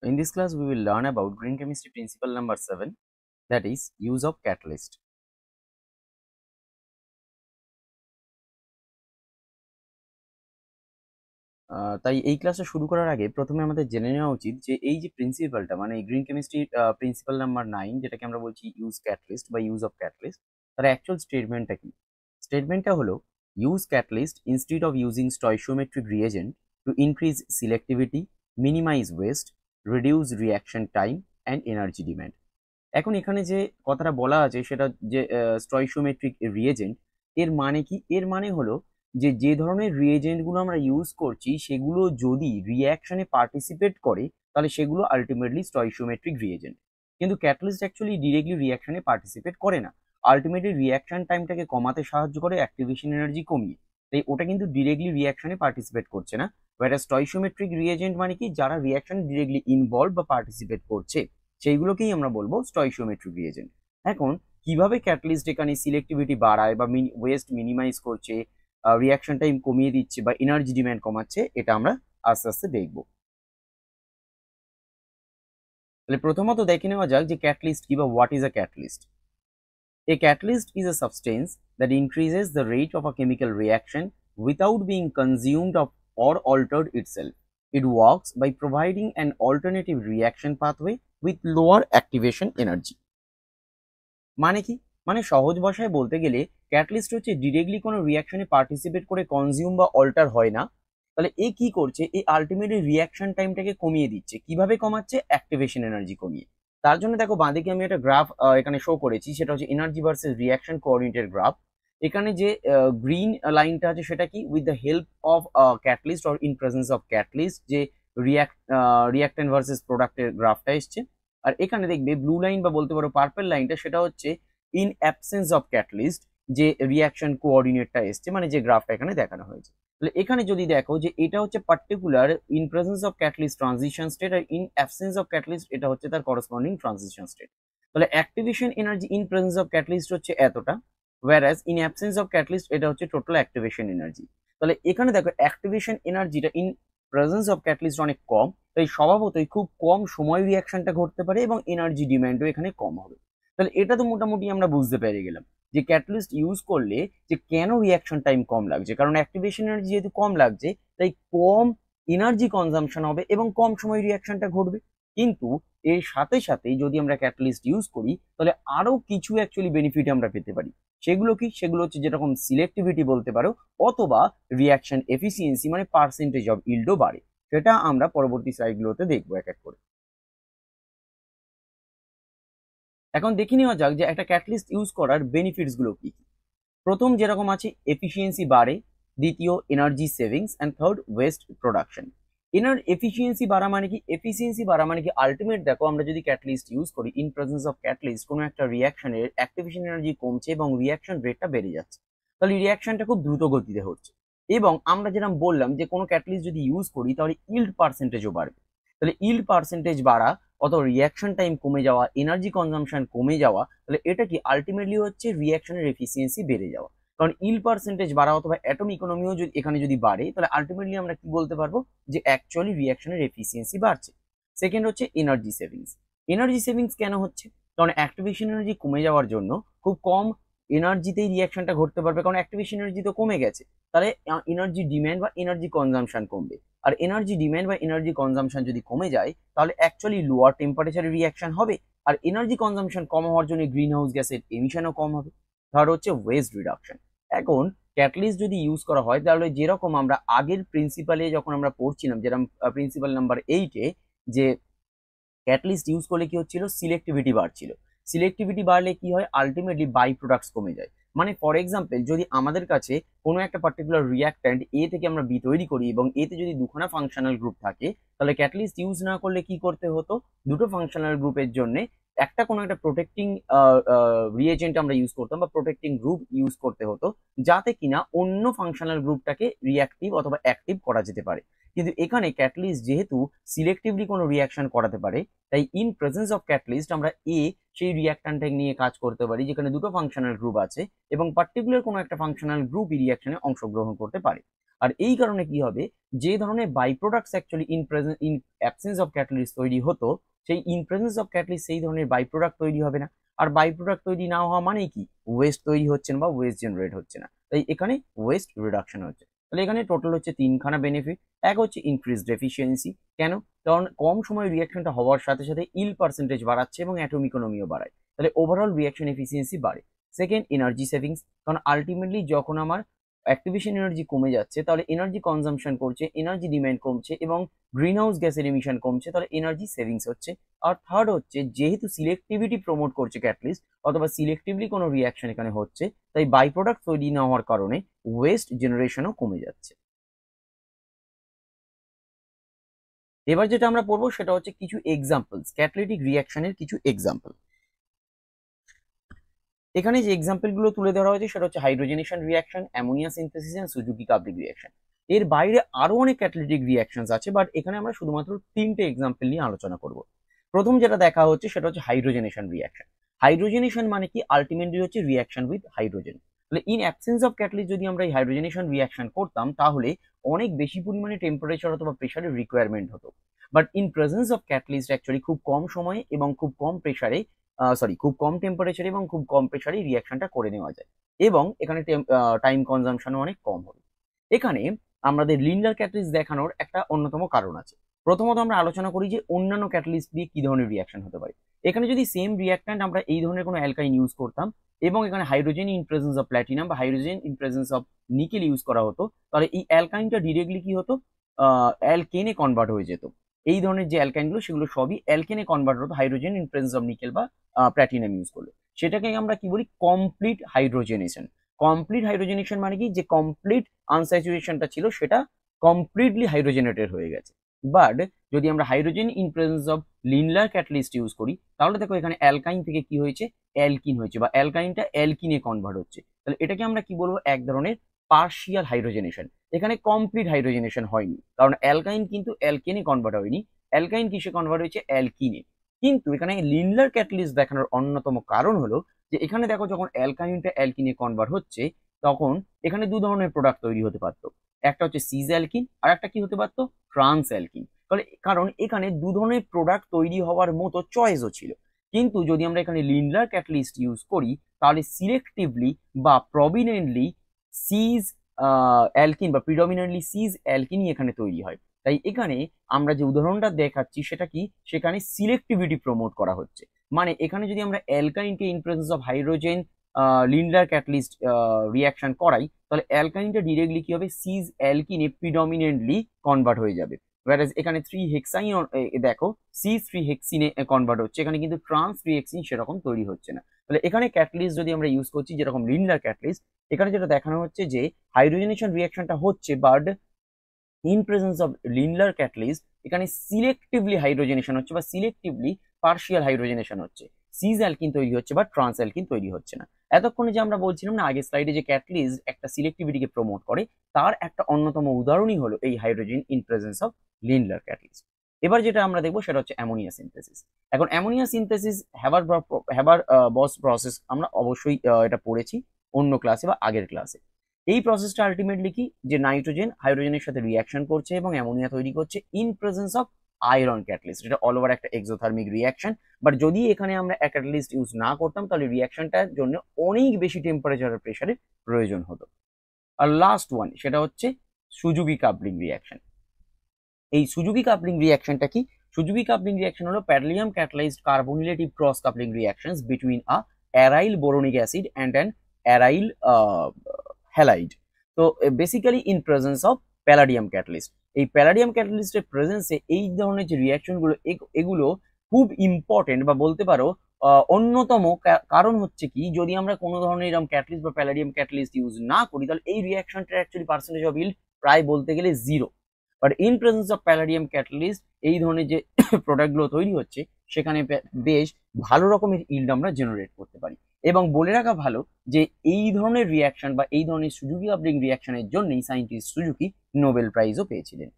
In this class, we will learn about green chemistry principle number 7, that is use of catalyst. তাই এই ক্লাসটা শুরু করার আগে প্রথমে আমাদের জেনে নেওয়া উচিত যে এই যে প্রিন্সিপালটা মানে গ্রিন কেমিস্ট্রি প্রিন্সিপাল নাম্বার 9 যেটাকে আমরা বলছি ইউজ ক্যাটালিস্ট বা ইউজ অফ ক্যাটালিস্ট, তার অ্যাকচুয়াল স্টেটমেন্টটা কি? স্টেটমেন্টটা হলো use catalyst instead of using stoichiometric reagent to increase selectivity, minimize waste, reduce reaction time and energy demand. এখন এখানে যে কথাটা বলা আছে সেটা যে স্টয়চিওমেট্রিক রিয়েজেন্ট, এর মানে কি? এর মানে হলো যে যে ধরনের রিয়েজেন্টগুলো আমরা ইউজ করছি সেগুলো যদি রিঅ্যাকশনে পার্টিসিপেট করে তাহলে সেগুলো আলটিমেটলি স্টয়চিওমেট্রিক রিয়েজেন্ট। কিন্তু ক্যাটালিস্ট অ্যাকচুয়ালি ডিরেক্টলি রিঅ্যাকশনে পার্টিসিপেট করে না, আলটিমেটলি রিঅ্যাকশন টাইমটাকে কমাতে সাহায্য করে অ্যাক্টিভেশন এনার্জি কমিয়ে। তাই ওটা কিন্তু ডিরেক্টলি রিঅ্যাকশনে পার্টিসিপেট করছে না। ওটা স্টয়চিওমেট্রিক রিয়েজেন্ট মানে কি? যারা রিঅ্যাকশনে ডিরেক্টলি ইনভলভ বা পার্টিসিপেট করছে সেইগুলোকেই আমরা বলবো স্টয়চিওমেট্রিক রিয়েজেন্ট। এখন কিভাবে ক্যাটালিস্ট এখানে সিলেক্টিভিটি বাড়ায় বা ওয়েস্ট মিনিমাইজ করছে, রিঅ্যাকশন টাইম কমিয়ে দিচ্ছে বা এনার্জি ডিম্যান্ড কমাচ্ছে, এটা আমরা আস্তে আস্তে দেখব। তাহলে প্রথমত দেখে নেওয়া যাক যে ক্যাটালিস্ট কি বা what is a catalyst. A catalyst is a substance that increases the rate of a chemical reaction without being consumed or altered itself. It works by providing an alternative reaction pathway with lower activation energy. মানে কি? মানে সহজ ভাষায় বলতে গেলে catalyst হচ্ছে directly কোনো রিয়াকশনে participate করে কনজিউম বা অল্টার হয় না। তাহলে এ কি করছে? এই আলটিমেটলি রিয়াকশন টাইমটাকে কমিয়ে দিচ্ছে। কিভাবে কমাচ্ছে? অ্যাক্টিভেশন এনার্জি কমিয়ে। তার জন্য দেখো বাঁদিকে আমি একটা গ্রাফ এখানে শো করেছি, সেটা হচ্ছে energy versus reaction coordinated graph. এখানে যে গ্রিন লাইনটা আছে সেটা কি? With the help of catalyst or in presence of catalyst যে রিয়াক্ট্যান্ট ভার্সেস প্রোডাক্টের গ্রাফটা এসছে। আর এখানে দেখবে ব্লু লাইন বা বলতে পারো পার্পল লাইনটা, সেটা হচ্ছে ইন অ্যাবসেন্স অফ ক্যাটালিস্ট যে রিয়াকশন কোঅর্ডিনেটটা এসছে, মানে যে গ্রাফটা এখানে দেখানো হয়েছে। তাহলে এখানে যদি দেখো যে এটা হচ্ছে particular in presence of catalyst transition state, আর ইন অ্যাবসেন্স অফ ক্যাটালিস্ট এটা হচ্ছে তার করসপন্ডিং ট্রানজিশন স্টেট। তাহলে activation energy in presence of catalyst হচ্ছে এতটা, whereas in absence of catalyst এটা হচ্ছে টোটাল অ্যাক্টিভেশন এনার্জি। তাহলে এখানে দেখো অ্যাক্টিভেশন এনার্জিটা ইন প্রেজেন্স অফ ক্যাটালিস্ট অনেক কম, তাই স্বভাবতই খুব কম সময় রিয়াকশনটা ঘটতে পারে এবং এনার্জি ডিমান্ডও এখানে কম হবে। তাহলে এটা তো মোটামুটি আমরা বুঝতে পেরে গেলাম যে ক্যাটালিস্ট ইউজ করলে যে কেন রিয়াকশন টাইম কম লাগছে, কারণ অ্যাক্টিভেশন এনার্জি যেহেতু কম লাগছে তাই কম এনার্জি কনজাম্পশন হবে এবং কম সময় রিয়াকশনটা ঘটবে। কিন্তু এর সাথে সাথে যদি আমরা ক্যাটালিস্ট ইউজ করি তাহলে আরো কিছু অ্যাকচুয়ালি বেনিফিট আমরা পেতে পারি। সেগুলো কি? সেগুলো হচ্ছে যেরকম সিলেক্টিভিটি বলতে পারো, অথবা রিয়াকশন এফিসিয়েন্সি মানে পার্সেন্টেজ অফ ইল্ডও বাড়ে। সেটা আমরা পরবর্তী স্লাইডগুলোতে দেখবো এক এক করে। এখন দেখে নেওয়া যাক যে একটা ক্যাটালিস্ট ইউজ করার বেনিফিটস গুলো কি কি। প্রথম যেরকম আছে এফিসিয়েন্সি বাড়ে, দ্বিতীয় energy savings, and third West production. Efficiency বাড়া মানে কি? এফিসিয়েন্সি বাড়া মানে কি আলটিমেট দেখো আমরা যদি ক্যাটালিস্ট ইউজ করি ইন প্রেজেন্স অফ ক্যাটালিস্ট, কোনো একটা রিয়াকশনের অ্যাক্টিভেশন এনার্জি কমছে এবং রিয়াকশন রেটটা বেড়ে যাচ্ছে, তাহলে রিয়াকশনটা খুব দ্রুত গতিতে হচ্ছে। এবং আমরা যেরকম বললাম যে কোনো ক্যাটালিস্ট যদি ইউজ করি তাহলে ইল্ড পার্সেন্টেজও বাড়বে। তাহলে ইল্ড পার্সেন্টেজ বাড়া অথবা রিয়াকশন টাইম কমে যাওয়া, এনার্জি কনজাম্পশন কমে যাওয়া, তাহলে এটা কি আলটিমেটলি হচ্ছে রিয়াকশনের এফিসিয়েন্সি বেড়ে যাওয়া। কারণ ইল্ড পার্সেন্টেজ বাড়া অথবা অ্যাটম ইকোনমিও যদি এখানে যদি বাড়ে তাহলে আলটিমেটলি আমরা কি বলতে পারবো যে অ্যাকচুয়ালি রিয়াকশনের এফিসিয়েন্সি বাড়ছে। সেকেন্ড হচ্ছে এনার্জি সেভিংস। এনার্জি সেভিংস কেন হচ্ছে? কারণ অ্যাক্টিভেশন এনার্জি কমে যাওয়ার জন্য খুব কম এনার্জিতেই রিয়াকশনটা ঘটতে পারবে, কারণ অ্যাক্টিভেশন এনার্জি তো কমে গেছে। তাহলে এনার্জি ডিম্যান্ড বা এনার্জি কনজাম্পশন কমবে। আর এনার্জি ডিম্যান্ড বা এনার্জি কনজাম্পশন যদি কমে যায় তাহলে অ্যাকচুয়ালি লোয়ার টেম্পারেচারে রিয়াকশন হবে, আর এনার্জি কনজাম্পশন কম হওয়ার জন্য গ্রিন হাউস গ্যাসের এমিশনও কম হবে। থার্ড হচ্ছে ওয়েস্ট রিডাকশন। এখন ক্যাটালিস্ট যদি ইউজ করা হয় তাহলে যেরকম আমরা আগের প্রিন্সিপালে যখন আমরা পড়ছিলাম, যেরকম প্রিন্সিপাল নাম্বার 8-এ, যে ক্যাটালিস্ট ইউজ করলে কি হচ্ছিল? সিলেক্টিভিটি বাড়ছিল। সিলেক্টিভিটি বাড়লে কি হয়? আলটিমেটলি বাই প্রোডাক্টস কমে যায়। মানে ফর এক্সাম্পল যদি আমাদের কাছে কোনো একটা পার্টিকুলার রিয়াক্ট্যান্ট এ থেকে আমরা বি তৈরি করি এবং এতে যদি দুখানা ফাংশনাল গ্রুপ থাকে, তাহলে ক্যাটালিস্ট ইউজ না করলে কি করতে হতো? দুটো ফাংশনাল গ্রুপের জন্য একটা কোনো একটা প্রোটেক্টিং রিয়েজেন্ট আমরা ইউজ করতাম বা প্রোটেক্টিং গ্রুপ ইউজ করতে হতো, যাতে কিনা অন্য ফাংশনাল গ্রুপটাকে রিয়াক্টিভ অথবা অ্যাক্টিভ করা যেতে পারে। কিন্তু এখানে ক্যাটালিস্ট যেহেতু সিলেক্টিভলি কোনো রিয়াকশন করাতে পারে, তাই ইন প্রেজেন্স অফ ক্যাটালিস্ট আমরা সেই রিয়াক্ট্যান্টটা নিয়ে কাজ করতে পারি যেখানে দুটো ফাংশনাল গ্রুপ আছে এবং পার্টিকুলার কোনো একটা ফাংশনাল গ্রুপ এই রিয়াকশনে অংশগ্রহণ করতে পারে। আর এই কারণে কি হবে, যে ধরনের by products actually in absence of catalyst তৈরি হতো, সেই ইন প্রেজেন্স অফ ক্যাটালিস্ট সেই ধরনের বাই প্রোডাক্ট তৈরি হবে না। আর বাই প্রোডাক্ট তৈরি না হওয়া মানে কি, ওয়েস্ট তৈরি হচ্ছে না বা ওয়েস্ট জেনারেট হচ্ছে না, তাই এখানে ওয়েস্ট রিডাকশন হচ্ছে। তাহলে এখানে টোটাল হচ্ছে তিনখানা বেনিফিট। এক হচ্ছে ইনক্রিজড এফিসিয়েন্সি, কেন, কারণ কম সময় রিয়াকশনটা হওয়ার সাথে সাথে ইল পার্সেন্টেজ বাড়াচ্ছে এবং অ্যাটম ইকোনমিও বাড়ায়, তাহলে ওভারঅল রিয়াকশন এফিসিয়েন্সি বাড়ে। সেকেন্ড, এনার্জি সেভিংস, কারণ আলটিমেটলি যখন আমার অ্যাক্টিভেশন এনার্জি কমে যাচ্ছে তাহলে এনার্জি কনজাম্পশন করছে, এনার্জি ডিমান্ড কমছে এবং গ্রিন হাউস গ্যাসের এমিশন কমছে, তাহলে এনার্জি সেভিংস হচ্ছে। আর থার্ড হচ্ছে, যেহেতু সিলেক্টিভিটি প্রমোট করছে ক্যাটালিস্ট অথবা সিলেক্টিভলি কোনো রিয়াকশন এখানে হচ্ছে, তাই বাই প্রোডাক্ট তৈরি না হওয়ার কারণে ওয়েস্ট জেনারেশনও কমে যাচ্ছে। এবার যেটা আমরা পড়বো সেটা হচ্ছে কিছু এক্সাম্পলস, ক্যাটালিটিক রিয়াকশনের কিছু এক্সাম্পল। এখানে যে এক্সাম্পল গুলো তুলে ধরা হয়েছে সেটা হচ্ছে hydrogenation reaction, ammonia synthesis and Suzuki coupling reaction. এর বাইরে আরো অনেক ক্যাটালিটিক রিয়াকশনস আছে, বাট এখানে আমরা শুধুমাত্র তিনটে এক্সাম্পল নিয়ে আলোচনা করব। প্রথম যেটা দেখা হচ্ছে সেটা হচ্ছে হাইড্রোজেনেশন রিয়াকশন। হাইড্রোজেনেশন মানে কি, আলটিমেটলি হচ্ছে রিয়াকশন উইথ হাইড্রোজেন। তাহলে ইন অ্যাবসেন্স অফ ক্যাটালিস্ট যদি আমরা এই হাইড্রোজেনেশন রিয়াকশন করতাম তাহলে অনেক বেশি পরিমাণে টেম্পারেচার অথবা প্রেশারের রিকোয়ারমেন্ট হতো। But in presence of catalyst actually খুব কম সময়ে এবং খুব কম প্রেশারে, খুব কম টেম্পারেচার এবং খুব কম প্রেশারে রিয়াকশনটা করে নেওয়া যায় এবং এখানে টাইম কনজাম্পশনও অনেক কম হবে। এখানে আমাদের লিনিয়ার ক্যাটালিস্ট দেখানোর একটা অন্যতম কারণ আছে। প্রথমত আমরা আলোচনা করি যে অন্যান্য ক্যাটালিস্ট দিয়ে কি ধরনের রিয়াকশন হতে পারে। এখানে যদি সেম রিয়াক্ট্যান্ট আমরা এই ধরনের কোনো অ্যালকাইন ইউজ করতাম এবং এখানে hydrogen in presence of platinum বা hydrogen in presence of nickel use করা হতো, তাহলে এই অ্যালকাইনটা ডিরেক্টলি কি হতো, অ্যালকেনে কনভার্ট হয়ে যেত। এই ধরনের যে অ্যালকাইনগুলো সেগুলো সবই অ্যালকেনে কনভার্ট হতো hydrogen in presence of nickel বা প্ল্যাটিনাম ইউজ করলে। সেটাকে আমরা কি বলি, কমপ্লিট হাইড্রোজেনেশন। কমপ্লিট হাইড্রোজেনেশন মানে কি, যে কমপ্লিট আনস্যাচুরেশনটা ছিল সেটা কমপ্লিটলি হাইড্রোজেনেটেড হয়ে গেছে। বাট যদি আমরা hydrogen in presence of linear catalyst use করি তাহলে দেখো এখানে অ্যালকাইন থেকে কি হয়েছে, অ্যালকিন হয়েছে বা অ্যালকাইনটা অ্যালকিনে কনভার্ট হচ্ছে। তাহলে এটাকে আমরা কি বলবো, এক ধরনের পার্শিয়াল হাইড্রোজেনেশন। এখানে কমপ্লিট হাইড্রোজেনেশন হয়নি, কারণ অ্যালকাইন কিন্তু অ্যালকেনে কনভার্ট হয়নি, অ্যালকাইন কিসে কনভার্ট হয়েছে, অ্যালকিনে। কিন্তু এখানে লিনিয়ার ক্যাটালিস্ট দেখানোর অন্যতম কারণ হলো যে এখানে দেখো যখন অ্যালকাইনটা অ্যালকিনে কনভার্ট হচ্ছে তখন এখানে দু ধরনের প্রোডাক্ট তৈরি হতে পারতো, একটা হচ্ছে সিজ অ্যালকিন আর একটা কি হতে পারতো, ট্রান্স অ্যালকিন। তাহলে কারণ এখানে দু ধরনের প্রোডাক্ট তৈরি হওয়ার মতো চয়েসও ছিল। কিন্তু যদি আমরা এখানে লিনিয়ার ক্যাটালিস্ট ইউজ করি তাহলে সিলেক্টিভলি বা প্রমিনেন্টলি সিজ অ্যালকিন বা প্রিডমিনেন্টলি সিজ অ্যালকিনই এখানে তৈরি হয়। তাই এখানে আমরা যে উদাহরণটা দেখাচ্ছি সেটা কি, সেখানে সিলেক্টিভিটি প্রমোট করা হচ্ছে। মানে এখানে যদি আমরা অ্যালকাইনকে in presence of hydrogen Lindlar catalyst reaction করাই তাহলে অ্যালকাইনটা ডিরেক্টলি কি হবে, সিজ অ্যালকিনে প্রিডমিনেন্টলি কনভার্ট হয়ে যাবে। whereas এখানে 3 হেক্সাইন দেখো C3 হেক্সিনে কনভার্ট হচ্ছে, এখানে কিন্তু ট্রান্স 3 হেক্সিন সেরকম তৈরি হচ্ছে না। তাহলে এখানে ক্যাটালিস্ট যদি আমরা ইউজ করছি যেরকম লিনিয়ার ক্যাটালিস্ট, এখানে যেটা দেখানো হচ্ছে যে হাইড্রোজেনেশন রিয়াকশনটা হচ্ছে but in presence of linear catalyst এখানে সিলেক্টিভলি হাইড্রোজেনেশন হচ্ছে বা সিলেক্টিভলি পার্শিয়াল হাইড্রোজেনেশন হচ্ছে, সিজ অ্যালকিন তৈরি হচ্ছে বা ট্রান্স অ্যালকিন তৈরি হচ্ছে না। এতক্ষণে যে আমরা বলছিলাম না আগের স্লাইডে যে ক্যাটালিস্ট একটা সিলেক্টিভিটিকে প্রমোট করে, তার একটা অন্যতম উদাহরণই হলো এই hydrogen in presence of linear catalyst. এবার যেটা আমরা দেখবো সেটা হচ্ছে অ্যামোনিয়া সিনথেসিস। এখন অ্যামোনিয়া সিনথেসিস হ্যাবার বস প্রসেস আমরা অবশ্যই এটা পড়েছি অন্য ক্লাসে বা আগের ক্লাসে। এই প্রসেসটা আলটিমেটলি কি, যে নাইট্রোজেন হাইড্রোজেনের সাথে রিয়াকশন করছে এবং অ্যামোনিয়া তৈরি করছে in presence of iron catalyst. এটা অল ওভার একটা এক্সোথার্মিক রিয়াকশন, বাট যদি এখানে আমরা ক্যাটালিস্ট ইউজ না করতাম তাহলে রিয়াকশনটার জন্য অনেক বেশি টেম্পারেচার আর প্রেশারের প্রয়োজন হতো। আর লাস্ট ওয়ান সেটা হচ্ছে সুজুকি কাপলিং রিয়াকশন। এই সুজুকি কাপলিং রিয়াকশনটা কি, সুজুকি কাপলিং রিয়াকশন হলো palladium catalysed carbonylative cross coupling reactions between a aryl boronic acid and an aryl halide. তো basically in presence of palladium catalyst. এই palladium ক্যাটালিস্টের প্রেজেন্সে এই ধরনের যে রিয়াকশনগুলো এগুলো খুব ইম্পর্টেন্ট বা বলতে পারো অন্যতম কারণ হচ্ছে কি, যদি আমরা কোনো ধরনের এরকম ক্যাটালিস্ট বা প্যালাডিয়াম ক্যাটালিস্ট ইউজ না করি তাহলে এই রিয়াকশনটার অ্যাকচুয়ালি পার্সেন্টেজ অফ ইল্ড প্রায় বলতে গেলে zero. But in presence of palladium catalyst এই ধরনের যে প্রোডাক্টগুলো তৈরি হচ্ছে সেখানে বেশ ভালো রকমের ইল্ড আমরা জেনারেট করতে পারি। এবং বলে রাখা ভালো যে এই ধরনের রিয়াকশন বা এই ধরনের সুজুকি কাপলিং রিয়াকশনের জন্যই সায়েন্টিস্ট সুজুকি নোবেল প্রাইজও পেয়েছিলেন।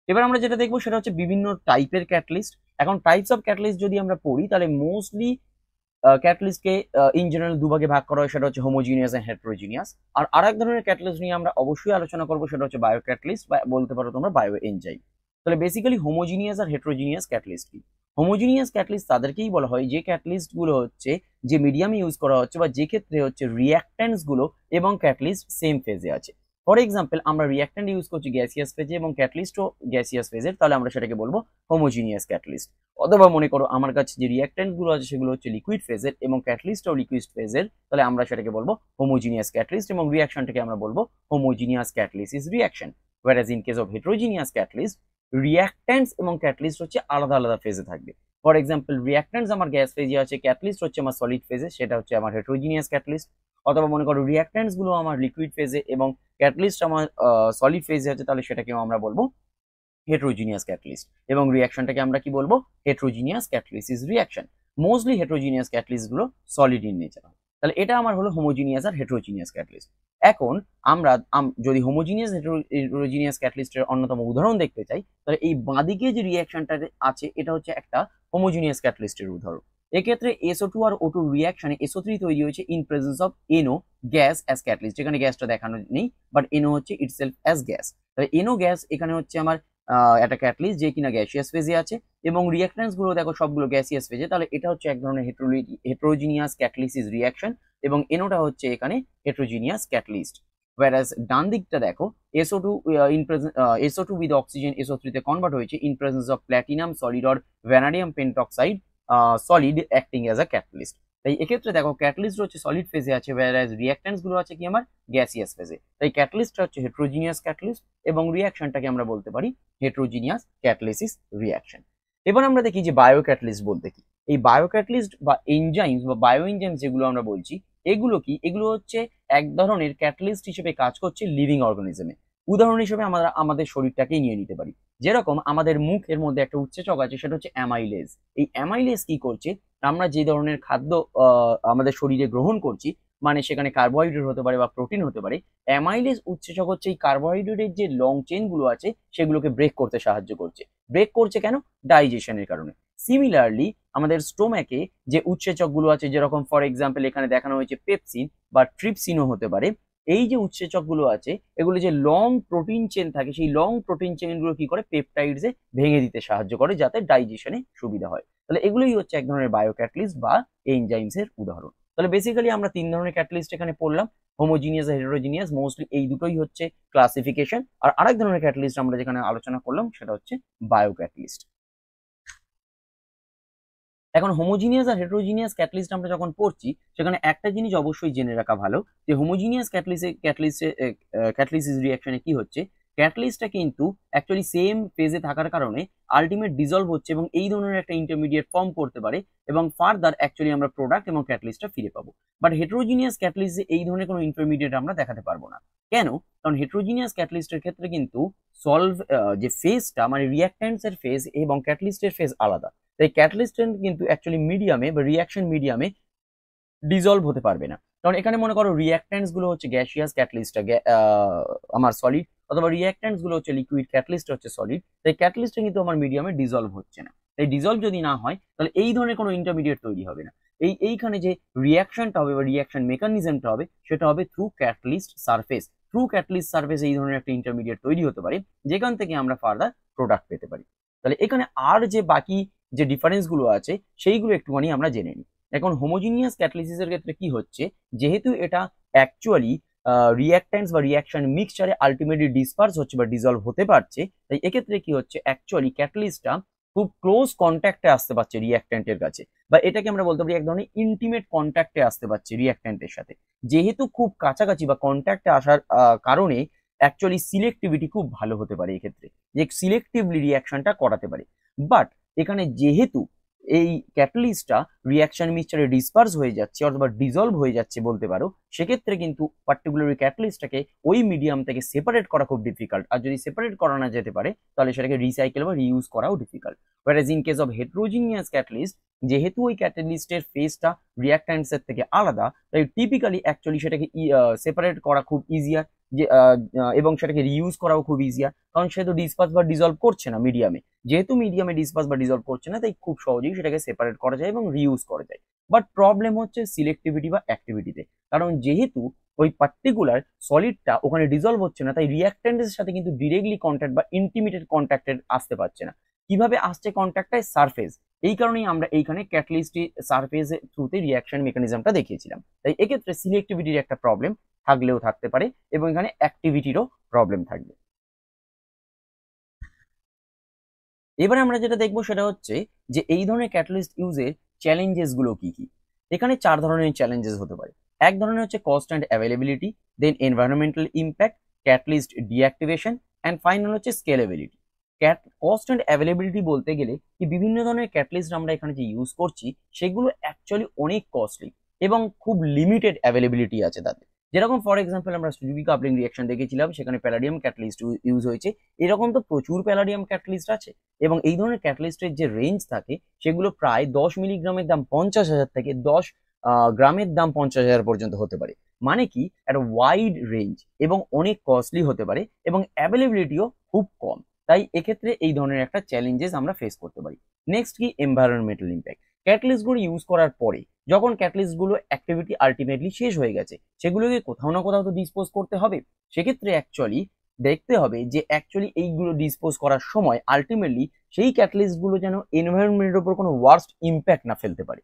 এবার আমরা যেটা দেখবো সেটা হচ্ছে বিভিন্ন টাইপের ক্যাটালিস্ট। এখন টাইপস অফ ক্যাটালিস্ট যদি আমরা পড়ি তাহলে মোস্টলি ক্যাটালিস্টকে ইন জেনারেল দুভাগে ভাগ করা হয়, সেটা হচ্ছে হোমোজিনিয়াস এন্ড হেটেরোজিনিয়াস। আর আরেক ধরনের ক্যাটালিস্ট নিয়ে আমরা অবশ্যই আলোচনা করবো, সেটা হচ্ছে বায়ো ক্যাটালিস্ট বা বলতে পারো তোমরা বায়ো এনজাইম। তাহলে বেসিক্যালি হোমোজিনিয়াস আর হেটেরোজিনিয়াস ক্যাটালিস্ট কি? হোমোজিনিয়াস ক্যাটালিস্ট তাদেরকেই বলা হয় যে ক্যাটালিস্ট গুলো হচ্ছে যে মিডিয়ামে ইউজ করা হচ্ছে বা যে ক্ষেত্রে হচ্ছে রিঅ্যাক্ট্যান্টস গুলো এবং ক্যাটালিস্ট সেম ফেজে আছে। ফর এক্সাম্পল, আমরা রিঅ্যাক্ট্যান্ট ইউজ করছি গ্যাসিয়াস ফেজে এবং ক্যাটালিস্টও গ্যাসিয়াস ফেজের, তাহলে আমরা সেটাকে বলবো হোমোজিনিয়াস ক্যাটালিস্ট। অথবা মনে করো আমার কাছে যে রিঅ্যাক্ট্যান্ট গুলো আছে সেগুলো হচ্ছে লিকুইড ফেজের এবং ক্যাটালিস্টও লিকুইড ফেজের, তাহলে আমরা সেটাকে বলবো হোমোজিনিয়াস ক্যাটালিস্ট এবং রিঅ্যাকশনটাকে আমরা বলবো homogeneous catalysis reaction. whereas in case of heterogeneous catalyst, reactants এবং ক্যাটালিস্ট হচ্ছে আলাদা আলাদা ফেজে থাকবে। ফর এক্সাম্পল, রিঅ্যাক্ট্যান্টস আমার গ্যাস ফেজে আছে, ক্যাটালিস্ট হচ্ছে আমার সলিড ফেজে, সেটা হচ্ছে আমার হেটেরোজিনিয়াস ক্যাটালিস্ট। অথবা মনে করো রিঅ্যাক্ট্যান্টস গুলো আমার লিকুইড ফেজে এবং ক্যাটালিস্ট আমার সলিড ফেজে আছে, তাহলে সেটাকেও আমরা বলবো হেটেরোজিনিয়াস ক্যাটালিস্ট এবং রিঅ্যাকশনটাকে আমরা কি বলবো? হেটেরোজিনিয়াস ক্যাটালিসিস রিঅ্যাকশন। মোস্টলি হেটেরোজিনিয়াস ক্যাটালিস্ট গুলো সলিড ইন নেচার। তাহলে এটা আমার হলো হোমোজিনিয়াস আর হেটেরোজিনিয়াস ক্যাটালিস্ট। এখন আমরা যদি হোমোজিনিয়াস হেটেরোজিনিয়াস ক্যাটালিস্টের অন্যতম উদাহরণ দেখতে চাই, তাহলে এই বাঁদিকে যে রিঅ্যাকশনটা আছে এটা হচ্ছে একটা হোমোজিনিয়াস ক্যাটালিস্টের উদাহরণ। এক্ষেত্রে SO2 আর O2 রিঅ্যাকশনে SO3 তৈরি হয়েছে in presence of NO gas as catalyst. এখানে গ্যাসটা দেখানো নেই, বাট NO হচ্ছে ইটসেলফ অ্যাজ গ্যাস। তাহলে NO গ্যাস এখানে হচ্ছে আমার একটা ক্যাটালিস্ট যে কিনা গ্যাসিয়াস ফেজে আছে এবং রিঅ্যাকট্যান্টস গুলো দেখো সবগুলো গ্যাসিয়াস ফেজে, তাহলে এটা হচ্ছে এক ধরনের হেটেরোজিনিয়াস ক্যাটালিসিস রিঅ্যাকশন এবং এনোটা হচ্ছে এখানে হেটেরোজিনিয়াস ক্যাটালিস্ট। whereas ডান দিকটা দেখো SO2 SO2 with oxygen SO3 তে কনভার্ট হয়েছে in presence of platinum solid or vanadium pentoxide solid acting as a catalyst. তাই এক্ষেত্রে দেখো ক্যাটালিস্ট হচ্ছে সলিড ফেজে আছে, whereas রিঅ্যাকট্যান্টস গুলো আছে কি আমার গ্যাসিয়াস ফেজে। তাই ক্যাটালিস্টটা হচ্ছে হেটেরোজিনিয়াস ক্যাটালিস্ট এবং রিঅ্যাকশনটাকে আমরা বলতে পারি হেটেরোজিনিয়াস ক্যাটালিসিস রিঅ্যাকশন। এবার আমরা দেখি যে বায়ো ক্যাটালিস্ট বলতে কি। এই বায়ো ক্যাটালিস্ট বা এনজাইমস বা বায়ো এনজাইমস যেগুলো আমরা বলছি, এগুলো কি? এগুলো হচ্ছে এক ধরনের ক্যাটালিস্ট হিসেবে কাজ করছে লিভিং অর্গানিজমে। উদাহরণ হিসেবে আমরা আমাদের শরীরটাকেই নিয়ে নিতে পারি। যেরকম আমাদের মুখের মধ্যে একটা উৎসেচক আছে, সেটা হচ্ছে অ্যামাইলেজ। এই অ্যামাইলেজ কি করছে? আমরা যে ধরনের খাদ্য আমাদের শরীরে গ্রহণ করছি, মানে সেখানে কার্বোহাইড্রেট হতে পারে বা প্রোটিন হতে পারে, অ্যামাইলেজ উৎসেচক হচ্ছে এই কার্বোহাইড্রেটের যে লং চেন গুলো আছে সেগুলোকে ব্রেক করতে সাহায্য করছে। ব্রেক করছে কেন? ডাইজেশনের কারণে। সিমিলারলি আমাদের স্টোম্যাকে যে উৎসেচক গুলো আছে, যেরকম ফর এক্সাম্পল এখানে দেখানো হয়েছে পেপসিন বা ট্রিপসিনও হতে পারে, এই যে উৎসেচক গুলো আছে এগুলো যে লং প্রোটিন চেন থাকে, সেই লং প্রোটিন চেন গুলো কি করে? পেপটাইডসে ভেঙে দিতে সাহায্য করে যাতে ডাইজেশনে সুবিধা হয়। তাহলে এগুলোই হচ্ছে এক ধরনের বায়ো ক্যাটালিস্ট বা এনজাইমস এর উদাহরণ। তাহলে বেসিক্যালি আমরা তিন ধরনের ক্যাটালিস্ট এখানে পড়লাম, হোমোজিনিয়াস আর হেটেরোজিনিয়াস। মোস্টলি এই দুটোই হচ্ছে ক্লাসিফিকেশন। আর আরেক ধরনের ক্যাটালিস্ট আমরা যেখানে আলোচনা করলাম সেটা হচ্ছে বায়ো ক্যাটালিস্ট। এখন হোমোজিনিয়াস আর হেটেরোজিনিয়াস ক্যাটালিস্ট আমরা যখন পড়ছি, সেখানে একটা জিনিস অবশ্যই জেনে রাখা ভালো যে হোমোজিনিয়াস ক্যাটালিসিস রিঅ্যাকশনে কি হচ্ছে, ক্যাটালিস্টটা কিন্তু অ্যাকচুয়ালি সেম ফেজে থাকার কারণে আলটিমেট ডিজলভ হচ্ছে এবং এই ধরনের একটা ইন্টারমিডিয়েট ফর্ম করতে পারে এবং ফার্দার অ্যাকচুয়ালি আমরা প্রোডাক্ট এবং ক্যাটালিস্টটা ফিরে পাবো। বাট হেটেরোজিনিয়াস ক্যাটালিস্টে এই ধরনের কোনো ইন্টারমিডিয়েট আমরা দেখাতে পারবো না। কেন? কারণ হেটেরোজিনিয়াস ক্যাটালিস্টের ক্ষেত্রে কিন্তু যে ফেজটা মানে রিঅ্যাক্ট্যান্টস এর ফেজ এবং ক্যাটালিস্টের ফেজ আলাদা। তাই ক্যাটালিস্ট কিন্তু অ্যাকচুয়ালি মিডিয়ামে বা রিঅ্যাকশন মিডিয়ামে ডিজলভ হতে পারবে না। কারণ এখানে মনে করো রিঅ্যাক্ট্যান্টস গুলো হচ্ছে গ্যাসিয়াস, ক্যাটালিস্টটা আমার সলিড, অথবা রিঅ্যাক্ট্যান্টস গুলো হচ্ছে লিকুইড, ক্যাটালিস্ট হচ্ছে সলিড। তাই ক্যাটালিস্টটা কিন্তু আমার মিডিয়ামে ডিজলভ হচ্ছে না। তাই ডিজলভ যদি না হয় তাহলে এই ধরনের কোনো ইন্টারমিডিয়েট তৈরি হবে না। এইখানে যে রিঅ্যাকশনটা হবে বা রিঅ্যাকশন মেকানিজমটা হবে সেটা হবে through catalyst surface. Through catalyst surface এই ধরনের একটা ইন্টারমিডিয়েট তৈরি হতে পারে, যেখান থেকে আমরা ফার্দার প্রোডাক্ট পেতে পারি। তাহলে এখানে আর যে বাকি যে ডিফারেন্স গুলো আছে সেইগুলো একটুখানি আমরা জেনে নিই। এখন হোমোজিনিয়াস ক্যাটালিসিসের ক্ষেত্রে কি হচ্ছে, যেহেতু এটা অ্যাকচুয়ালি রিঅ্যাক্ট্যান্টস বা রিঅ্যাকশন মিক্সচারে আলটিমেটলি ডিসপার্স হচ্ছে বা ডিজলভ হতে পারছে, তাই এক্ষেত্রে কি হচ্ছে, অ্যাকচুয়ালি ক্যাটালিস্টটা খুব ক্লোজ কন্ট্যাক্টে আসতে পারছে রিঅ্যাক্ট্যান্টের কাছে, বা এটাকে আমরা বলতে পারি এক ধরনের ইন্টিমেট কন্ট্যাক্টে আসতে পারছে রিঅ্যাক্ট্যান্টের সাথে। যেহেতু খুব কাছাকাছি বা কন্ট্যাক্টে আসার কারণে অ্যাকচুয়ালি সিলেক্টিভিটি খুব ভালো হতে পারে এক্ষেত্রে, যে সিলেক্টিভলি রিঅ্যাকশনটা করাতে পারে। বাট এখানে যেহেতু এই ক্যাটালিস্টটা রিঅ্যাকশন মিক্সচারে ডিসপার্স হয়ে যাচ্ছে অথবা ডিজলভ হয়ে যাচ্ছে বলতে পারো, সেক্ষেত্রে কিন্তু পার্টিকুলার ক্যাটালিস্টটাকে ওই মিডিয়াম থেকে সেপারেট করা খুব ডিফিকাল্ট। আর যদি সেপারেট করা না যেতে পারে তাহলে সেটাকে রিসাইকেল বা রিইউজ করাও difficult. whereas in case of heterogeneous catalyst, যেহেতু ওই ক্যাটালিস্টের ফেজটা রিঅ্যাক্ট্যান্টস এর থেকে আলাদা, তাই টিপিক্যালি অ্যাকচুয়ালি সেটাকে সেপারেট করা খুব ইজিয়ার, যে এবং সেটাকে রিইউজ করাও খুব ইজিয়ার, কারণ সে তো ডিসপার্স বা ডিজলভ করছে না মিডিয়ামে। যেহেতু মিডিয়ামে ডিসপার্স বা ডিজলভ করছে না, তাই খুব সহজেই সেটাকে সেপারেট করা যায় এবং রিইউজ করা যায়। বাট প্রবলেম হচ্ছে সিলেক্টিভিটি বা অ্যাক্টিভিটিতে। কারণ যেহেতু ওই পার্টিকুলার সলিডটা ওখানে ডিজলভ হচ্ছে না, তাই রিয়াক্ট্যান্টের সাথে কিন্তু ডিরেক্টলি কন্ট্যাক্ট বা ইন্টিমেটেড কন্ট্যাক্টে আসতে পারছে না। কিভাবে আসছে কন্ট্যাক্টটায়? সারফেস। এই কারণেই আমরা এইখানে ক্যাটালিস্টটি সারফেস থ্রুতে রিয়াকশন মেকানিজমটা দেখিয়েছিলাম। তাই এক্ষেত্রে সিলেক্টিভিটির একটা প্রবলেম থাকলেও থাকতে পারে এবং এখানে অ্যাক্টিভিটিরও প্রবলেম থাকবে। এবারে আমরা যেটা দেখবো সেটা হচ্ছে যে এই ধরনের ক্যাটালিস্ট ইউজের চ্যালেঞ্জেস গুলো কি কি। এখানে 4 ধরনের চ্যালেঞ্জেস হতে পারে। এক ধরনের হচ্ছে cost and availability, then environmental impact, catalyst deactivation and final হচ্ছে স্কেলেবিলিটি। কস্ট অ্যান্ড অ্যাভেলেবিলিটি বলতে গেলে কি বিভিন্ন ধরনের ক্যাটালিস্ট আমরা এখানে যে ইউজ করছি সেগুলো অ্যাকচুয়ালি অনেক কস্টলি এবং খুব লিমিটেড অ্যাভেলেবিলিটি আছে তাদের। যেরকম ফর এক্সাম্পল আমরা সুজুকি কাপলিং রিঅ্যাকশন দেখেছিলাম, সেখানে প্যালাডিয়াম ক্যাটালিস্ট ইউজ হয়েছে। এরকম তো প্রচুর প্যালাডিয়াম ক্যাটালিস্ট আছে এবং এই ধরনের ক্যাটালিস্টের যে রেঞ্জ থাকে সেগুলো প্রায় 10 মিলিগ্রামের দাম 50,000 থেকে 10 গ্রামের দাম 50,000 পর্যন্ত হতে পারে। মানে কি একটা ওয়াইড রেঞ্জ এবং অনেক কস্টলি হতে পারে এবং অ্যাভেলেবিলিটিও খুব কম। তাই এক্ষেত্রে এই ধরনের একটা চ্যালেঞ্জেস আমরা ফেস করতে পারি। নেক্সট কি এনভায়রনমেন্টাল ইম্প্যাক্ট। ক্যাটালিস্টগুলো ইউজ করার পরে যখন ক্যাটালিস্টগুলো অ্যাক্টিভিটি আলটিমেটলি শেষ হয়ে গেছে সেগুলোকে কোথাও না কোথাও তো ডিসপোজ করতে হবে। সেক্ষেত্রে অ্যাকচুয়ালি দেখতে হবে যে অ্যাকচুয়ালি এইগুলো ডিসপোজ করার সময় আলটিমেটলি সেই ক্যাটালিস্টগুলো যেন এনভায়রনমেন্টের উপর কোনো ওয়ার্স্ট ইম্প্যাক্ট না ফেলতে পারে।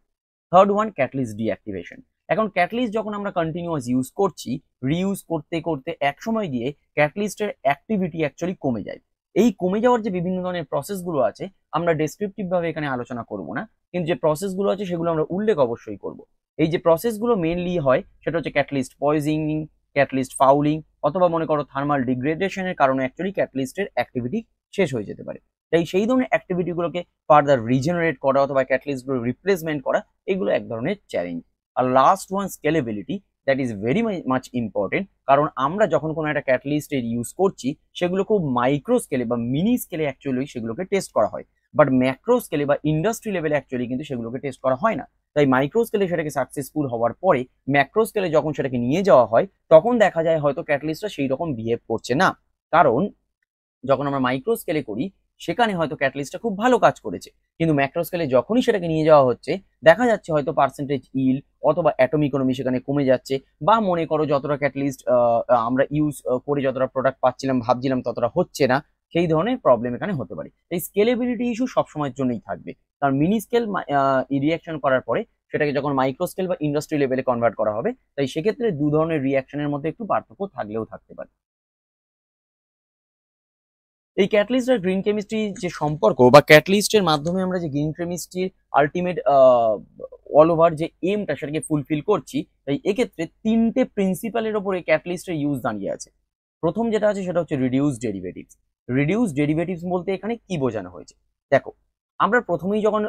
Third one catalyst deactivation. এখন ক্যাটালিস্ট যখন আমরা কন্টিনিউয়াস ইউজ করছি, রিইউজ করতে করতে এক সময় গিয়ে ক্যাটালিস্টের অ্যাক্টিভিটি অ্যাকচুয়ালি কমে যায়। এই কমে যাওয়ার যে বিভিন্ন ধরনের প্রসেসগুলো আছে আমরা ডেসক্রিপটিভ ভাবে এখানে আলোচনা করব না, কিন্তু যে প্রসেসগুলো আছে সেগুলো আমরা উল্লেখ অবশ্যই করব। এই যে প্রসেসগুলো মেনলি হয় সেটা হচ্ছে ক্যাটালিস্ট পয়জিনিং, ক্যাটালিস্ট ফাউলিং অথবা মনে করো থার্মাল ডিগ্রেডেশনের কারণে অ্যাকচুয়ালি ক্যাটালিস্টের অ্যাক্টিভিটি শেষ হয়ে যেতে পারে। তাই সেই ধরনের অ্যাক্টিভিটিগুলোকে ফার্দার রিজেনারেট করা অথবা ক্যাটালিস্টগুলো রিপ্লেসমেন্ট করা এগুলো এক ধরনের চ্যালেঞ্জ। আর last one scalability, that is very much important. কারণ আমরা যখন কোনো একটা ক্যাটালিস্টের ইউজ করছি সেগুলো খুব মাইক্রো স্কেলে বা মিনি স্কেলে অ্যাকচুয়ালি সেগুলোকে টেস্ট করা হয়, বাট ম্যাক্রো স্কেলে বা ইন্ডাস্ট্রি লেভেলে অ্যাকচুয়ালি কিন্তু সেগুলোকে টেস্ট করা হয় না। তাই মাইক্রো স্কেলে সেটাকে সাকসেসফুল হওয়ার পরে ম্যাক্রো স্কেলে যখন সেটাকে নিয়ে যাওয়া হয় তখন দেখা যায় হয়তো ক্যাটালিস্টটা সেই রকম বিহেভ করছে না। কারণ যখন আমরা মাইক্রো স্কেলে করি সেখানে হয়তো ক্যাটালিস্টটা খুব ভালো কাজ করেছে, কিন্তু ম্যাক্রো স্কেলে যখনই সেটাকে নিয়ে যাওয়া হচ্ছে দেখা যাচ্ছে হয়তো পার্সেন্টেজ ইল অথবা অ্যাটম ইকোনমি সেখানে কমে যাচ্ছে, বা মনে করো যতটা ক্যাটালিস্ট আমরা ইউজ করে যতটা প্রোডাক্ট পাচ্ছিলাম ভাবছিলাম ততটা হচ্ছে না। সেই ধরনের প্রবলেম এখানে হতে পারে। এই স্কেলেবিলিটি ইস্যু সবসময়ের জন্যই থাকবে, কারণ মিনি স্কেল রিয়াকশন করার পরে সেটাকে যখন মাইক্রো স্কেল বা ইন্ডাস্ট্রি লেভেলে কনভার্ট করা হবে, তাই সেক্ষেত্রে দু ধরনের রিয়াকশনের মধ্যে একটু পার্থক্য থাকলেও থাকতে পারে। এই ক্যাটালিস্ট আর গ্রিন কেমিস্ট্রি যে সম্পর্ক বা ক্যাটালিস্টের মাধ্যমে আমরা যে গ্রিন কেমিস্ট্রির আলটিমেট অল ওভার যে এমটা সেটাকে ফুলফিল করছি, তাই এক্ষেত্রে তিনটে প্রিন্সিপালের ওপরে ক্যাটালিস্টের ইউজ দাঁড়িয়ে আছে। প্রথম যেটা আছে সেটা হচ্ছে রিডিউস ডেরিভেটিভস। রিডিউস ডেরিভেটিভস বলতে এখানে কি বোঝানো হয়েছে দেখো, আমরা প্রথমেই যখন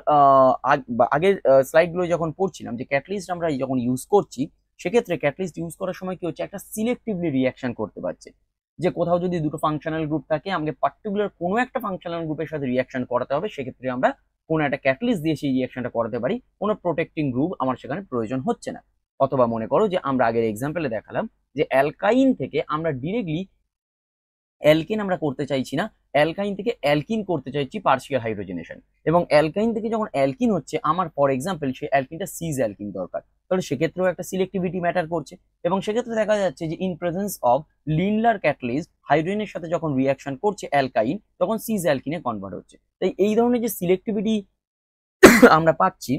আগের স্লাইডগুলো যখন পড়ছিলাম যে ক্যাটালিস্ট আমরা যখন ইউজ করছি সেক্ষেত্রে ক্যাটালিস্ট ইউজ করার সময় কি হচ্ছে একটা সিলেক্টিভলি রিয়াকশন করতে পারছে। যে কোথাও যদি দুটো ফাংশনাল গ্রুপ থাকে আমাকে পার্টিকুলার কোনো একটা ফাংশনাল গ্রুপের সাথে রিয়াকশন করাতে হবে, সেক্ষেত্রে আমরা কোনো একটা ক্যাটালিস্ট দিয়ে সেই রিয়াকশনটা করাতে পারি, কোনো প্রোটেক্টিং গ্রুপ আমার সেখানে প্রয়োজন হচ্ছে না। অথবা মনে করো যে আমরা আগের এক্সাম্পলে দেখালাম যে অ্যালকাইন থেকে আমরা ডিরেক্টলি অ্যালকেন আমরা করতে চাইছি না, অ্যালকাইন থেকে অ্যালকিন করতে চাইছি পার্শিয়াল হাইড্রোজেনেশন, এবং অ্যালকাইন থেকে যখন অ্যালকিন হচ্ছে আমার ফর এক্সাম্পল সেই অ্যালকিনটা সিজ অ্যালকিন দরকার, তাহলে সেক্ষেত্রেও একটা সিলেক্টিভিটি ম্যাটার করছে। এবং সেক্ষেত্রে দেখা যাচ্ছে যে ইন প্রেজেন্স অফ লিন্ডলার ক্যাটালিস্ট হাইড্রোজেনের সাথে যখন রিয়াকশন করছে অ্যালকাইন তখন সিজ অ্যালকিনে কনভার্ট হচ্ছে। তাই এই ধরনের যে সিলেক্টিভিটি আমরা পাচ্ছি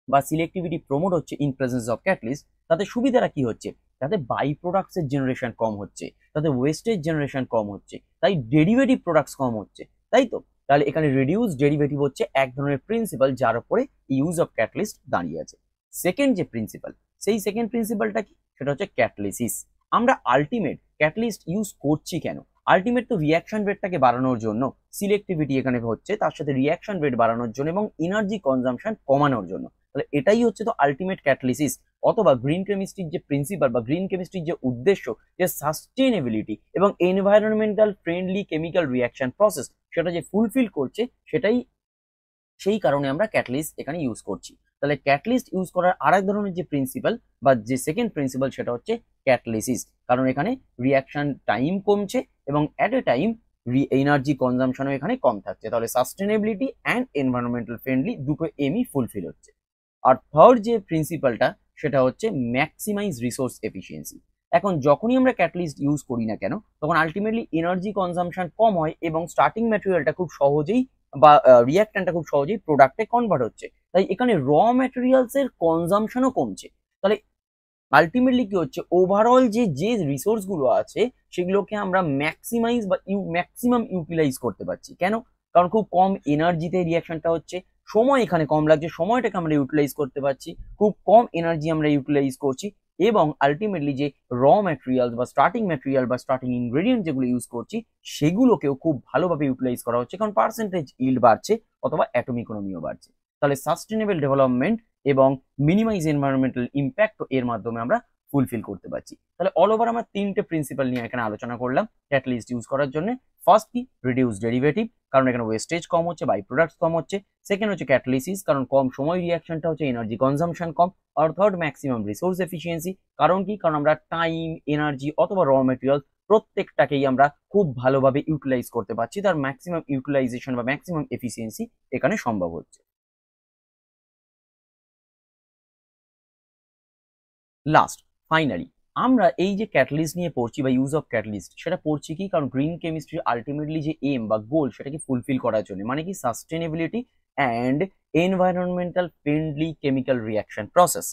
বা সিলেক্টিভিটি প্রমোট হচ্ছে ইন প্রেজেন্স অফ ক্যাটালিস্ট, তাতে সুবিধাটা কি হচ্ছে, তাতে বাই প্রোডাক্টসের জেনারেশন কম হচ্ছে, তাতে ওয়েস্টেজ জেনারেশন কম হচ্ছে, তাই ডেরিভেটিভ প্রোডাক্টস কম হচ্ছে, তাই তো। তাহলে এখানে রিডিউস ডেরিভেটিভ হচ্ছে এক ধরনের প্রিন্সিপাল যার উপরে ইউজ অফ ক্যাটালিস্ট দাঁড়িয়ে আছে। সেকেন্ড যে প্রিন্সিপাল, সেই সেকেন্ড প্রিন্সিপালটা কি, সেটা হচ্ছে ক্যাটালিসিস। আমরা আলটিমেট ক্যাটালিস্ট ইউজ করছি কেন, আলটিমেট তো রিয়াকশন রেটটাকে বাড়ানোর জন্য, সিলেক্টিভিটি এখানে হচ্ছে তার সাথে রিয়াকশন রেট বাড়ানোর জন্য এবং এনার্জি কনজাম্পশন কমানোর জন্য। তাহলে এটাই হচ্ছে তো আলটিমেট ক্যাটালিসিস। অথবা গ্রিন কেমিস্ট্রির যে প্রিন্সিপাল বা গ্রিন কেমিস্ট্রির যে উদ্দেশ্য, যে সাস্টেনেবিলিটি এবং environmental friendly chemical reaction process সেটা যে ফুলফিল করছে, সেটাই সেই কারণে আমরা ক্যাটালিস্ট এখানে ইউজ করছি। তাহলে ক্যাটালিস্ট ইউজ করার আরেক ধরনের যে প্রিন্সিপাল বা যে সেকেন্ড প্রিন্সিপাল সেটা হচ্ছে ক্যাটালিসিস, কারণ এখানে রিয়াকশন টাইম কমছে এবং অ্যাট এ টাইম এনার্জি কনজাম্পশনও এখানে কম থাকছে। তাহলে সাস্টেনেবিলিটি অ্যান্ড এনভায়রনমেন্টাল ফ্রেন্ডলি দুটো এমই ফুলফিল হচ্ছে। আর থার্ড যে প্রিন্সিপালটা সেটা হচ্ছে ম্যাক্সিমাইজ রিসোর্স এফিসিয়েন্সি। এখন যখনই আমরা ক্যাটালিস্ট ইউজ করি না কেন তখন আলটিমেটলি এনার্জি কনজাম্পশন কম হয় এবং স্টার্টিং ম্যাটেরিয়ালটা খুব সহজেই বা রিয়াক্ট্যান্টটা খুব সহজেই প্রোডাক্টে কনভার্ট হচ্ছে। তাই এখানে র ম্যাটেরিয়ালস এর কনজাম্পশনও কমছে। তাহলে আলটিমেটলি কি হচ্ছে, ওভারঅল যে যে রিসোর্স গুলো আছে সেগুলোকে আমরা ম্যাক্সিমাইজ বা ম্যাক্সিমাম ইউটিলাইজ করতে পারছি। কেন? কারণ খুব কম এনার্জিতে রিয়াকশনটা হচ্ছে, সময় এখানে কম লাগছে, সময়টাকে আমরা ইউটিলাইজ করতে পারছি, খুব কম এনার্জি আমরা ইউটিলাইজ করছি, এবং আলটিমেটলি যে র ম্যাটেরিয়াল বা স্টার্টিং ম্যাটেরিয়াল বা স্টার্টিং ইনগ্রেডিয়েন্ট যেগুলো ইউজ করছি সেগুলোকেও খুব ভালোভাবে ইউটিলাইজ করা হচ্ছে, কারণ পার্সেন্টেজ ইল্ড বাড়ছে অথবা অ্যাটম ইকোনমিও বাড়ছে। তাহলে সাস্টেনেবল ডেভেলপমেন্ট এবং মিনিমাইজ এনভায়রনমেন্টাল ইম্প্যাক্ট এর মাধ্যমে আমরা ফুলফিল করতে পারছি। তাহলে অল ওভার আমরা তিনটে প্রিন্সিপাল নিয়ে এখানে আলোচনা করলাম ক্যাটালিস্ট ইউজ করার জন্য। ফার্স্ট কি, রিডিউস ডেরিভেটিভ, কারণ এখানে ওয়েস্টেজ কম হচ্ছে, বাই প্রোডাক্টস কম হচ্ছে। সেকেন্ড হচ্ছে ক্যাটালিসিস, কারণ কম সময় রিয়াকশনটা হচ্ছে, এনার্জি কনজাম্পশন কম। আর থার্ড ম্যাক্সিমাম রিসোর্স এফিসিয়েন্সি, কারণ কি, কারণ আমরা টাইম, এনার্জি অথবা র মেটেরিয়াল প্রত্যেকটাকেই আমরা খুব ভালোভাবে ইউটিলাইজ করতে পারছি, তার ম্যাক্সিমাম ইউটিলাইজেশন বা ম্যাক্সিমাম এফিসিয়েন্সি এখানে সম্ভব হচ্ছে। লাস্ট ফাইনালি আমরা এই যে ক্যাটালিস্ট নিয়ে পড়ছি বা ইউজ অফ ক্যাটালিস্ট সেটা পড়ছি কি, কারণ গ্রিন কেমিস্ট্রি আলটিমেটলি যে এম বা গোল সেটাকে ফুলফিল করার জন্য, মানে কি sustainability and environmental friendly chemical reaction process.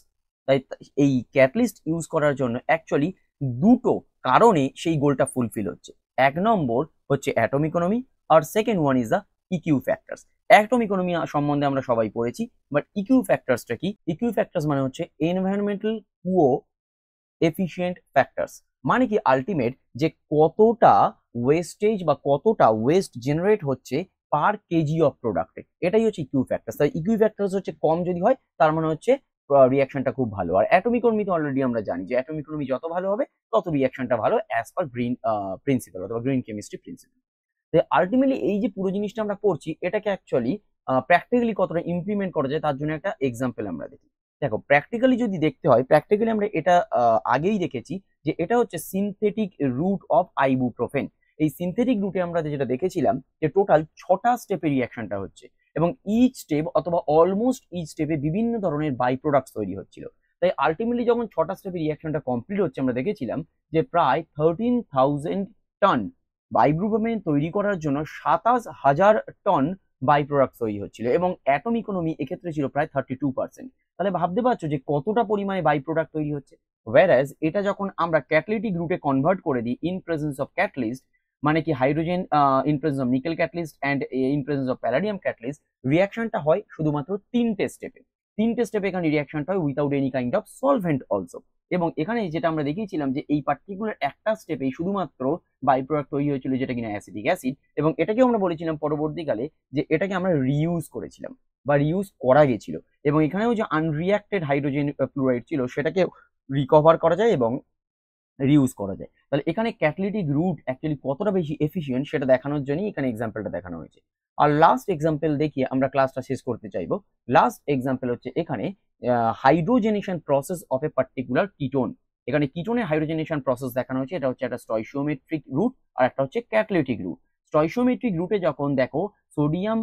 তাই এই ক্যাটালিস্ট ইউজ করার জন্য অ্যাকচুয়ালি দুটো কারণে সেই গোলটা ফুলফিল হচ্ছে। এক নম্বর হচ্ছে অ্যাটম ইকোনমি, আর second one is the EQ factors. Atom economy সম্বন্ধে আমরা সবাই পড়েছি, বাট ইকিউ ফ্যাক্টরসটা কি? ইকিউ ফ্যাক্টরস মানে হচ্ছে এনভায়রনমেন্টাল কুও এফিশিয়েন্ট ফ্যাক্টরস, মানে কি আলটিমেট যে কতটা ওয়েস্টেজ বা কতটা ওয়েস্ট জেনারেট হচ্ছে পার কেজি অফ প্রোডাক্টে, এটাই হচ্ছে ইকিউ ফ্যাক্টরস। তাই ইকিউ ফ্যাক্টরস হচ্ছে কম যদি হয় তার মানে হচ্ছে রিয়াকশনটা খুব ভালো। আর অ্যাটম ইকোনমি তো অলরেডি আমরা জানি যে অ্যাটম ইকোনমি যত ভালো হবে তত রিয়াকশনটা ভালো, অ্যাজ পার গ্রিন প্রিন্সিপাল অথবা গ্রিন কেমিস্ট্রি প্রিন্সিপাল। তো আলটিমেটলি এই যে পুরো জিনিসটা আমরা করছি এটাকে অ্যাকচুয়ালি প্র্যাকটিক্যালি কতটা ইমপ্লিমেন্ট করা যায় তার জন্য একটা এক্সাম্পল আমরা দেখি। দেখো প্র্যাকটিক্যালি যদি দেখতে হয়, প্র্যাকটিক্যালি আমরা এটা আগেই দেখেছি যে এটা হচ্ছে সিনথেটিক রুট অফ আইবুপ্রোফেন। এই সিনথেটিক রুটে আমরা যেটা দেখেছিলাম যে টোটাল 6টা স্টেপে রিয়াকশনটা হচ্ছে, এবং ইচ স্টেপ অথবা অলমোস্ট ইচ স্টেপে বিভিন্ন ধরনের বাই প্রোডাক্টস তৈরি হচ্ছিল। তাই আলটিমেটলি যখন 6টা স্টেপে রিয়াকশনটা কমপ্লিট হচ্ছে আমরা দেখেছিলাম যে প্রায় 13,000 টন বাইব্রোপ্রোপেন তৈরি করার জন্য 27,000 টন বাই প্রোডাক্ট তৈরি হচ্ছিল, এবং অ্যাটম ইকোনমি এক্ষেত্রে ছিল প্রায় 32%। তাহলে ভাবতে পারছো যে কতটা পরিমাণে বাই প্রোডাক্ট তৈরি হচ্ছে। ওয়্যারাজ এটা যখন আমরা ক্যাটালিটিক রুটে কনভার্ট করে দিই ইন প্রেজেন্স অফ ক্যাটালিস্ট, মানে কি hydrogen in presence of nickel catalyst and in presence of palladium catalyst, রিয়াকশনটা হয় শুধুমাত্র তিনটে স্টেপে এখানে রিয়াকশনটা হয় without any kind of solvent also. এবং এখানে যেটা আমরা দেখিয়েছিলাম যে এই পার্টিকুলার একটা স্টেপেই শুধুমাত্র বাই প্রোডাক্ট তৈরি হয়েছিল যেটা কিনা অ্যাসিটিক অ্যাসিড, এবং এটাকেও আমরা বলেছিলাম পরবর্তীকালে যে এটাকে আমরা রিইউজ করেছিলাম বা রিইউজ করা গেছিল, এবং এখানেও যে আনরিয়াক্টেড হাইড্রোজেন ফ্লুরাইড ছিল সেটাকে রিকভার করা যায় এবং রিউজ করা যায়। তাহলে এখানে ক্যাটালিটিক রুট অ্যাকচুয়ালি কতটা বেশি এফিশিয়েন্ট সেটা দেখানোর জন্যই এখানে এক্সাম্পলটা দেখানো হয়েছে। আর লাস্ট এক্সাম্পল দেখিয়ে আমরা ক্লাসটা শেষ করতে চাইবো। লাস্ট এক্সাম্পল হচ্ছে এখানে hydrogenation process of a particular ketone. এখানে কিটোনের হাইড্রোজেনেশন প্রসেস দেখানো হয়েছে, এটা হচ্ছে একটা স্টয়চিওমেট্রিক রুট আর একটা হচ্ছে ক্যাটালিটিক রুট। স্টয়চিওমেট্রিক রুটে যখন দেখো sodium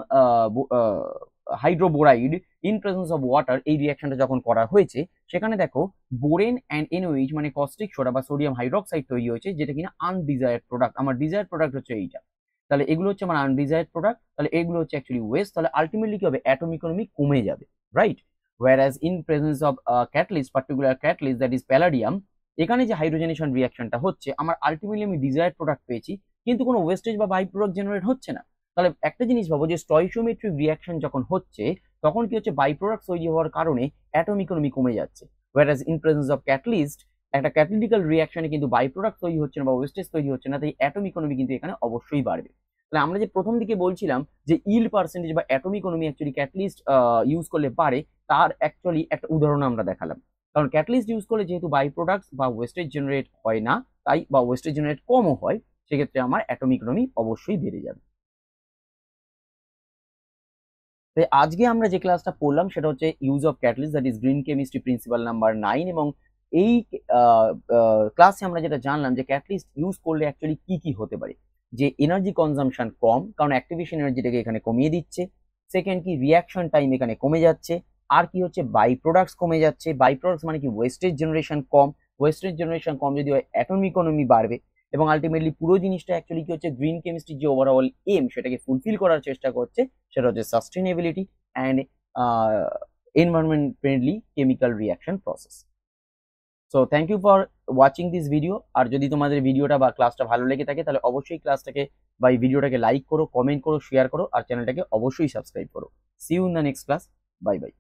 hydroboride in presence of water এই রিয়াকশনটা যখন করা হয়েছে সেখানে দেখো বোরেন অ্যান্ড এনওএইচ মানে কস্টিক সোডা বা সোডিয়াম হাইড্রোক্সাইড তৈরি হয়েছে, যেটা কিনা আনডিজায়ার্ড প্রোডাক্ট। আমার ডিজায়ার্ড প্রোডাক্ট হচ্ছে এইটা, তাহলে এগুলো হচ্ছে আমার আনডিজায়ার্ড প্রোডাক্ট, তাহলে এগুলো হচ্ছে অ্যাকচুয়ালি ওয়েস্ট। তাহলে আলটিমেটলি কি হবে, অ্যাটম ইকোনমি কমে যাবে, right? whereas in presence of catalyst, particular catalyst that is palladium, এখানে যে হাইড্রোজেনেশন রিয়াকশনটা হচ্ছে আমার আলটিমেটলি আমি ডিজায়ার্ড প্রোডাক্ট পেয়েছি কিন্তু কোনো ওয়েস্টেজ বা বাই প্রোডাক্ট জেনারেট হচ্ছে না। তাহলে একটা জিনিস ভাবো যে স্টয়চিওমেট্রিক রিয়াকশন যখন হচ্ছে তখন কি হচ্ছে, বাই প্রোডাক্ট তৈরি হওয়ার কারণে অ্যাটম ইকোনমি কমে যাচ্ছে। whereas in presence of catalyst একটা ক্যাটালিটিক্যাল রিয়াকশনে কিন্তু বাই প্রোডাক্ট তৈরি হচ্ছে না বা ওয়েস্টেজ তৈরি হচ্ছে না, তাই অ্যাটম ইকোনমি কিন্তু এখানে অবশ্যই বাড়বে। তাহলে আমরা যে প্রথম দিকে বলছিলাম যে ইল্ড পার্সেন্টেজ বা atom economy actually catalyst use করলে বাড়ে, তার অ্যাকচুয়ালি একটা উদাহরণ আমরা দেখালাম। কারণ ক্যাটালিস্ট ইউজ করলে যেহেতু বাই প্রোডাক্টস বা ওয়েস্টেজ জেনারেট হয় না, তাই বা ওয়েস্টেজ জেনারেট কমও হয়, সেক্ষেত্রে আমার অ্যাটম ইকোনমি অবশ্যই বেড়ে যাবে। তাই আজকে আমরা যে ক্লাসটা পড়লাম সেটা হচ্ছে use of catalyst, that is green chemistry principal number 9। এবং এই ক্লাসে আমরা যেটা জানলাম যে ক্যাটালিস্ট ইউজ করলে অ্যাকচুয়ালি কি কি হতে পারে, যে এনার্জি কনজাম্পশন কম, কারণ অ্যাক্টিভেশন এনার্জিটাকে এখানে কমিয়ে দিচ্ছে। সেকেন্ড কি, রিয়াকশন টাইম এখানে কমে যাচ্ছে। আর কি হচ্ছে, বাই প্রোডাক্টস কমে যাচ্ছে। বাই প্রোডাক্টস মানে কি, ওয়েস্টেজ জেনারেশন কম। ওয়েস্টেজ জেনারেশন কম যদি হয়, অ্যাটম ইকোনমি বাড়বে, এবং আলটিমেটলি পুরো জিনিসটা অ্যাকচুয়ালি কি হচ্ছে, গ্রিন কেমিস্ট্রির যে ওভারঅল এম সেটাকে ফুলফিল করার চেষ্টা করছে, সেটা হচ্ছে sustainability and environment friendly chemical reaction process. So thank you for watching this video. আর যদি তোমাদের ভিডিওটা বা ক্লাসটা ভালো লেগে থাকে, তাহলে অবশ্যই ক্লাসটাকে বা এই ভিডিওটাকে লাইক করো, কমেন্ট করো, শেয়ার করো, আর চ্যানেলটাকে অবশ্যই সাবস্ক্রাইব করো। See you in the next class. Bye by.